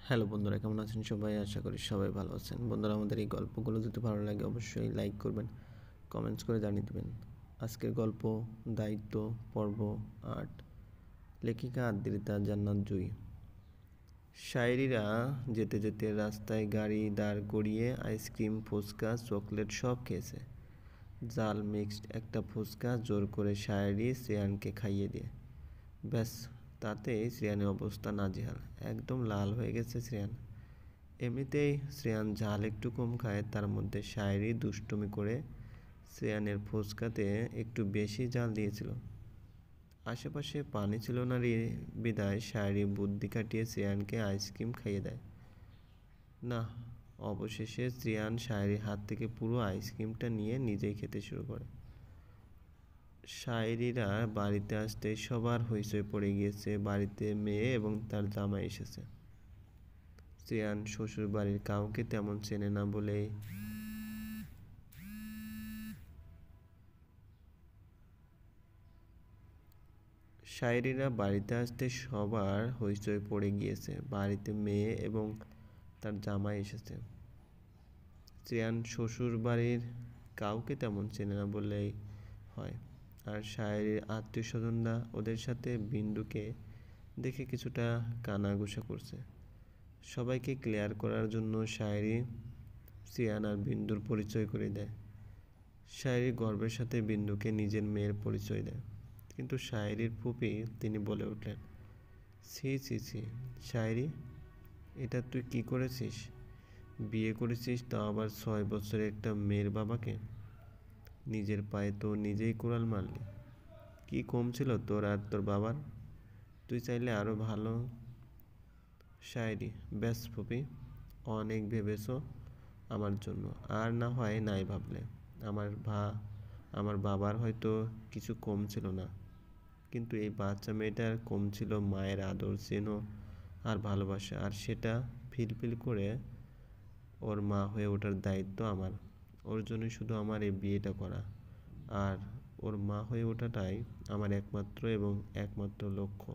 Hello বন্ধুরা, কেমন আছেন সবাই? আশা করি সবাই ভালো আছেন। বন্ধুরা, আমাদের এই গল্পগুলো যদি ভালো লাগে অবশ্যই লাইক করবেন, কমেন্টস করে জানিয়ে দেবেন। আজকের গল্প দায়িত্ব পর্ব ৮। লেখিকা আদ্রিতা জান্নাত জুঁই। শায়েরিরা যেতে যেতে রাস্তায় গাড়ি দাঁড় করিয়ে আইসক্রিম, ফুচকা, চকলেট সব খেয়েছে। জাল মিক্সড একটা ফুচকা জোর করে শায়েরি শ্রেয়ানকে খাইয়ে দিয়ে ব্যাস, তাতেই শ্রেয়ানের অবস্থা নাজেহাল। একদম লাল হয়ে গেছে শ্রেয়ান। এমনিতেই শ্রেয়ান ঝাল একটু কম খায়, তার মধ্যে শায়েরি দুষ্টুমি করে শ্রেয়ানের ফুচকাতে একটু বেশি ঝাল দিয়েছিল। আশেপাশে পানি ছিল না বিদায় শায়েরি বুদ্ধি কাটিয়ে শ্রেয়ানকে আইসক্রিম খাইয়ে দেয়। না, অবশেষে শ্রেয়ান শায়েরির হাত থেকে পুরো আইসক্রিমটা নিয়ে নিজেই খেতে শুরু করে। শায়েরিরা বাড়িতে আসতেই সবার হইচই পড়ে গিয়েছে। বাড়িতে মেয়ে এবং তার জামাই এসেছে। শ্রেয়ান শ্বশুর বাড়ির কাউকে তেমন চেনে না বলেই শায়েরিরা বাড়িতে আসতে সবার হইচই পড়ে গিয়েছে। বাড়িতে মেয়ে এবং তার জামাই এসেছে। শ্রেয়ান শ্বশুর বাড়ির কাউকে তেমন চেনে না বললেই হয়। আর শায়েরির আত্মীয় স্বজনরা ওদের সাথে বিন্দুকে দেখে কিছুটা কানাঘুষা করছে। সবাইকে ক্লিয়ার করার জন্য শায়েরি শ্রেয়ান আর বিন্দুর পরিচয় করে দেয়। শায়েরি গর্বের সাথে বিন্দুকে নিজের মেয়ের পরিচয় দেয়। কিন্তু শায়েরির ফুপি তিনি বলে উঠলেন, ছি ছি ছি শায়েরি, এটা তুই কি করেছিস? বিয়ে করেছিস, তাও আবার ৬ বছরের একটা মেয়ের বাবাকে। নিজের পায়ে তো নিজেই কুড়াল মারলি। কি কম ছিল তোর আর তোর বাবার? তুই চাইলে আরও ভালো। শায়েরি, ব্যাস ফুপি, অনেক ভেবেছ আমার জন্য, আর না হয় নাই ভাবলে। আমার আমার বাবার হয়তো কিছু কম ছিল না, কিন্তু এই বাচ্চা মেয়েটার কম ছিল মায়ের আদর, স্নেহ আর ভালোবাসা। আর সেটা ফিলফিল করে ওর মা হয়ে ওঠার দায়িত্ব আমার। ওর জন্যই শুধু আমার এই বিয়েটা করা, আর ওর মা হয়ে ওঠাটাই আমার একমাত্র এবং একমাত্র লক্ষ্য।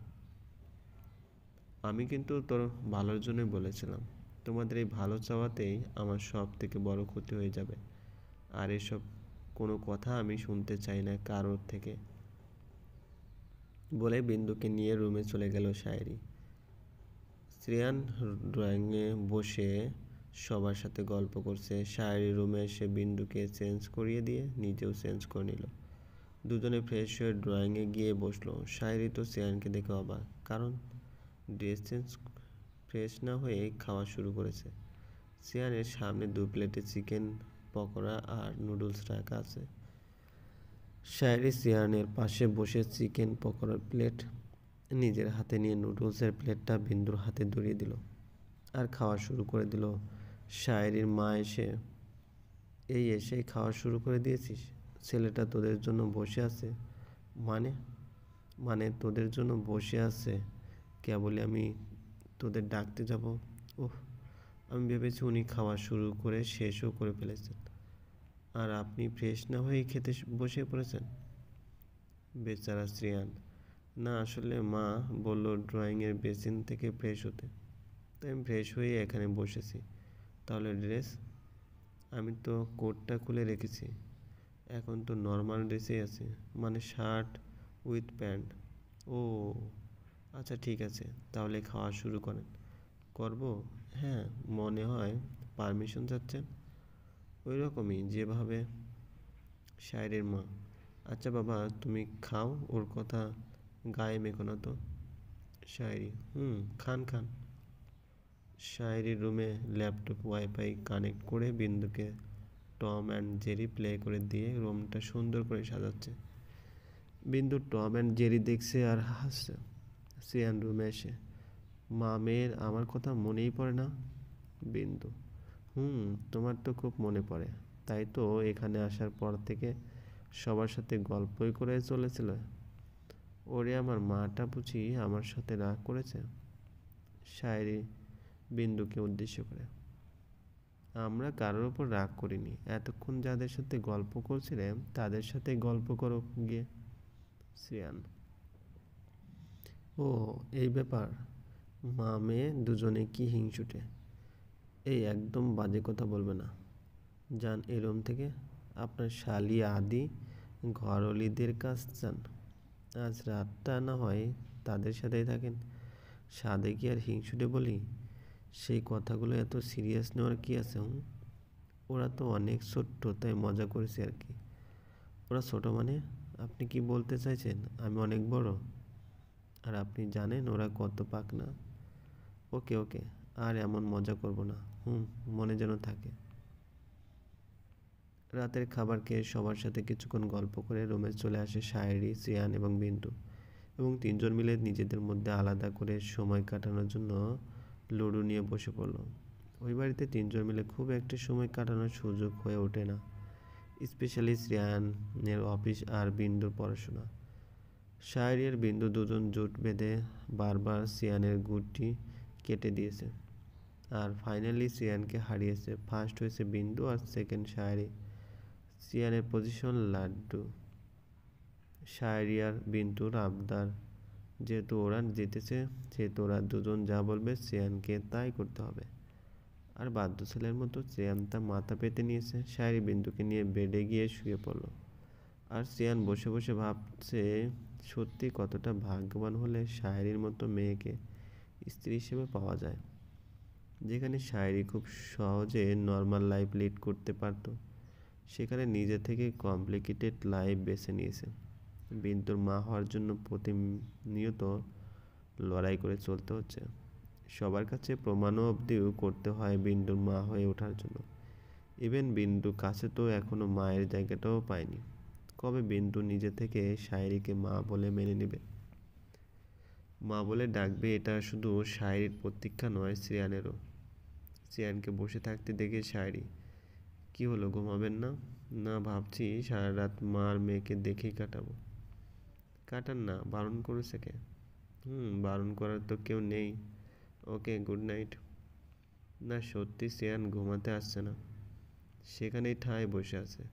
আমি কিন্তু তোর ভালোর জন্যই বলেছিলাম। তোমাদের এই ভালো চাওয়াতেই আমার সব থেকে বড় ক্ষতি হয়ে যাবে। আর এসব কোনো কথা আমি শুনতে চাই না কারোর থেকে, বলে বিন্দুকে নিয়ে রুমে চলে গেল শায়েরি। শ্রেয়ান ড্রয়িংয়ে বসে সবার সাথে গল্প করছে। শায়েরি রুমে এসে বিন্দুকে চেঞ্জ করিয়ে দিয়ে নিজেও চেঞ্জ করে নিল। দুজনে ফ্রেশ হয়ে ড্রয়িংয়ে গিয়ে বসলো। শায়েরি তো শ্রেয়ানকে দেখে অবাক, কারণ ড্রেস চেঞ্জ ফ্রেশ না হয়ে খাওয়া শুরু করেছে। শ্রেয়ানের সামনে 2 প্লেটে চিকেন পকোড়া আর নুডলস রাখা আছে। শায়েরি শ্রেয়ানের পাশে বসে চিকেন পকোড়ার প্লেট নিজের হাতে নিয়ে নুডলসের প্লেটটা বিন্দুর হাতে ধরিয়ে দিল আর খাওয়া শুরু করে দিল। শায়েরির মা এসেই খাওয়া শুরু করে দিয়েছিস? ছেলেটা তোদের জন্য বসে আছে। মানে মানে তোদের জন্য বসে আছে কেবলই আমি তোদের ডাকতে যাব? ওহ, আমি ভেবেছি উনি খাওয়া শুরু করে শেষও করে ফেলেছেন, আর আপনি ফ্রেশ না হয়ে খেতে বসে পড়েছেন। বেচারা শ্রেয়ান। না, আসলে মা বলল ড্রয়িংয়ের বেসিন থেকে ফ্রেশ হতে, তাই আমি ফ্রেশ হয়ে এখানে বসেছি। তাহলে ড্রেস? আমি তো কোটটা খুলে রেখেছি, এখন তো নর্মাল ড্রেসেই আছে, মানে শার্ট উইথ প্যান্ট। ও আচ্ছা, ঠিক আছে, তাহলে খাওয়া শুরু করেন। করব? হ্যাঁ, মনে হয় পারমিশন চাচ্ছেন। ওই রকমই যেভাবে। শায়েরির মা, আচ্ছা বাবা, তুমি খাও, ওর কথা গায়ে মেখো না তো। শায়েরি, খান খান। শায়েরির রুমে ল্যাপটপ ওয়াইফাই কানেক্ট করে বিন্দুকে টম অ্যান্ড জেরি প্লে করে দিয়ে রুমটা সুন্দর করে সাজাচ্ছে। বিন্দু টম অ্যান্ড জেরি দেখছে আর হাসছে। শ্রেয়ান রুমে এসে, মা মেয়ের আমার কথা মনেই পড়ে না। বিন্দু, তোমার তো খুব মনে পড়ে, তাই তো এখানে আসার পর থেকে সবার সাথে গল্পই করে চলেছিল। ওরে আমার মাটা বুঝি আমার সাথে রাগ করেছে। শায়েরি বিন্দুকে উদ্দেশ্য করে, আমরা কারোর ওপর রাগ করিনি, এতক্ষণ যাদের সাথে গল্প করছিলে তাদের সাথে গল্প করো গিয়ে। শ্রেয়ান, ও এই ব্যাপার, মা মেয়ে দুজনে কি হিংসুটে। এই একদম বাজে কথা বলবে না। যান এই রুম থেকে। আপনার শালি আদি ঘরওয়ালিদের কাজ যান। আজ রাতটা না হয় তাদের সাথেই থাকেন। সাধে কি আর হিংসুটে বলি? সেই কথাগুলো এত সিরিয়াস নেওয়ার কি আছে? ওরা তো অনেক ছোট্ট, তাই মজা করেছি আর কি। ওরা ছোট মানে? আপনি কি বলতে চাইছেন আমি অনেক বড়? আর আপনি জানেন ওরা কত পাকনা? ওকে ওকে, আর এমন মজা করব না। মনে যেন থাকে। রাতের খাবার খেয়ে সবার সাথে কিছুক্ষণ গল্প করে রুমে চলে আসে শায়েরি, সিয়ান এবং বিন্টু, এবং তিনজন মিলে নিজেদের মধ্যে আলাদা করে সময় কাটানোর জন্য লুডো নিয়ে বসে পড়লো। ওই বাড়িতে তিনজন মিলে খুব একটা সময় কাটানোর সুযোগ হয়ে ওঠে না, স্পেশালি শ্রেয়ানের অফিস আর বিন্দুর পড়াশোনা। শায়েরি আর বিন্দু দুজন জোট বেঁধে বারবার সিয়ানের গুটি কেটে দিয়েছে, আর ফাইনালি সিয়ানকে হারিয়েছে। ফার্স্ট হয়েছে বিন্দু আর সেকেন্ড শায়েরি। সিয়ানের পজিশন লাড্ডু। শায়েরি আর বিন্টুর আবদার, যেহেতু ওরা জিতেছে সেহেতু ওরা দুজন যা বলবে সিয়ানকে তাই করতে হবে। আর বাধ্য ছেলের মতো সিয়ান তা মাথা পেতে নিয়েছে। শায়েরি বিন্দুকে নিয়ে বেডে গিয়ে শুয়ে পড়ল, আর সিয়ান বসে বসে ভাবছে সত্যি কতটা ভাগ্যবান হলে শায়েরির মতো মেয়েকে স্ত্রী হিসেবে পাওয়া যায়, যেখানে শায়েরি খুব সহজে নর্মাল লাইফ লিড করতে পারত, সেখানে নিজে থেকে কমপ্লিকেটেড লাইফ বেছে নিয়েছে। বিন্দুর মা হওয়ার জন্য প্রতিনিয়ত লড়াই করে চলতে হচ্ছে। সবার কাছে প্রমাণও অবধিও করতে হয় বিন্দুর মা হয়ে ওঠার জন্য। ইভেন বিন্দু কাছে তো এখনো মায়ের জায়গাটাও পায়নি। কবে বিন্দু নিজে থেকে শায়েরিকে মা বলে মেনে নেবে, মা বলে ডাকবে, এটা শুধু শায়েরির প্রতীক্ষা নয়, শ্রেয়ানেরও। শ্রেয়ানকে বসে থাকতে দেখে শায়েরি, কি হলো, ঘুমাবেন না? না, ভাবছি সারা রাত মা আর মেয়েকে দেখেই কাটাবো। কাটান না, বারণ করেছে কে? বারণ করার তো কেউ নেই। ওকে, গুড নাইট। না সত্যি শ্রেয়ান ঘুমাতে আসছে না, সেখানেই ঠায় বসে আছে।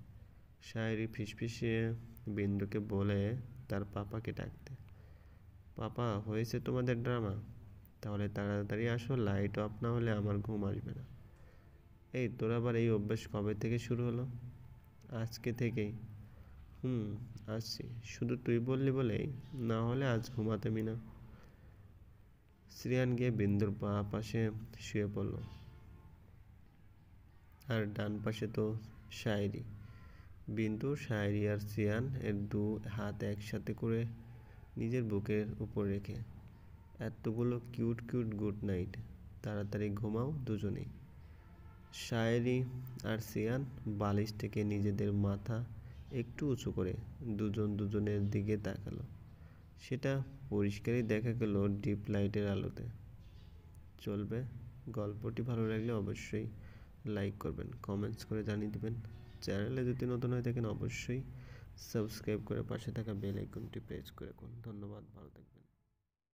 শায়েরি ফিসফিসিয়ে বিন্দুকে বলে তার পাপাকে ডাকতে। পাপা, হয়েছে তোমাদের ড্রামা? তাহলে তাড়াতাড়ি আসো, লাইট অফ না হলে আমার ঘুম আসবে না। এই তোর আবার এই অভ্যাস কবে থেকে শুরু হলো? আজকে থেকেই। আসছি, শুধু তুই বললি বলেই, না হলে আজ ঘুমাতামই না। শ্রেয়ান গিয়ে বিন্দুর বাঁ পাশে শুয়ে পড়ল, আর ডান পাশে তো শায়েরি। বিন্দু শায়েরি আর শ্রেয়ান এর দু হাত একসাথে করে নিজের বুকের উপর রেখে, এতগুলো কিউট কিউট গুড নাইট, তাড়াতাড়ি ঘুমাও দুজনেই। শায়েরি আর শ্রেয়ান বালিশ থেকে নিজেদের মাথা একটু উঁচু করে দুজন দুজনের দিকে তাকালো। সেটা পরিষ্কারই দেখা গেল ডিপ লাইটের আলোতে। চলবে। গল্পটি ভালো লাগলে অবশ্যই লাইক করবেন, কমেন্টস করে জানিয়ে দেবেন। চ্যানেলে যদি নতুন হয়ে থাকেন অবশ্যই সাবস্ক্রাইব করে পাশে থাকা বেল আইকনটি প্রেস করে রাখুন। ধন্যবাদ, ভালো থাকবেন।